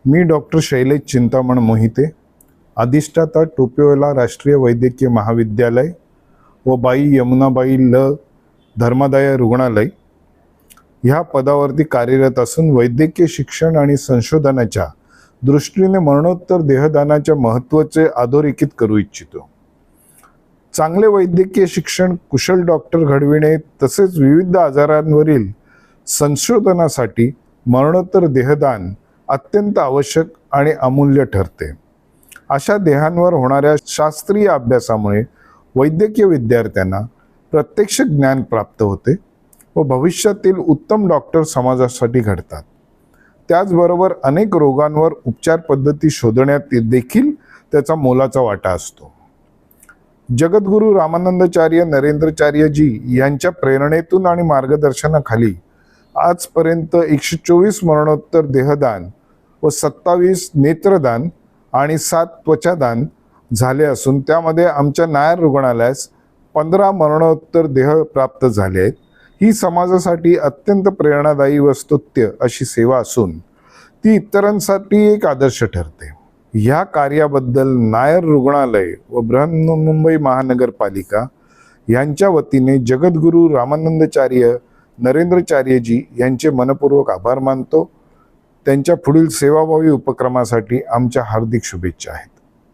मी doctor Shailesh Chintaman Mohite, अधिष्ठाता टोपेवाला राष्ट्रीय वैद्यकीय महाविद्यालय व बाई यमुनाबाई धर्मादाय रुग्णालय ह्या पदावरती कार्यरत असून वैद्यकीय शिक्षण आणि संशोधनाच्या दृष्टीने मरणोत्तर देहदानाच्या महत्त्वाचे अधोरेखित करू इच्छितो। चांगले वैद्यकीय शिक्षण, कुशल डॉक्टर घडविणे तसेच विविध आजारांवरील संशोधनासाठी मरणोत्तर देहदान अत्यंत आवश्यक आणि अमूल्य ठरते। अशा देहांवर होणाऱ्या शास्त्रीय अभ्यासामुळे वैद्यकीय विद्यार्थ्यांना प्रत्यक्ष ज्ञान प्राप्त होते व भविष्यातील उत्तम डॉक्टर समाजासाठी घडतात। त्याचबरोबर अनेक रोगांवर उपचार पद्धती शोधण्यात देखील त्याचा मोलाचा वाटा असतो। जगद्गुरू रामानंदाचार्य नरेंद्रचार्यजी यांच्या प्रेरणेतून आणि मार्गदर्शनाखाली आजपर्यंत 124 मरणोत्तर देहदान व 27 नेत्रदान आणि 7 त्वचादान झाले असून त्यामध्ये आमच्या नायर रुग्णालयास 15 मरणोत्तर देह प्राप्त झाले आहेत। ही समाजासाठी अत्यंत प्रेरणादायी व स्तुत्य अशी सेवा असून ती इतरांसाठी एक आदर्श ठरते। ह्या कार्याबद्दल नायर रुग्णालय व बृहन्मुंबई महानगरपालिका यांच्या वतीने जगद्गुरू रामानंदाचार्य नरेंद्रचार्यजी यांचे मनपूर्वक आभार मानतो। त्यांच्या पुढील सेवाभावी उपक्रमासाठी आमच्या हार्दिक शुभेच्छा आहेत।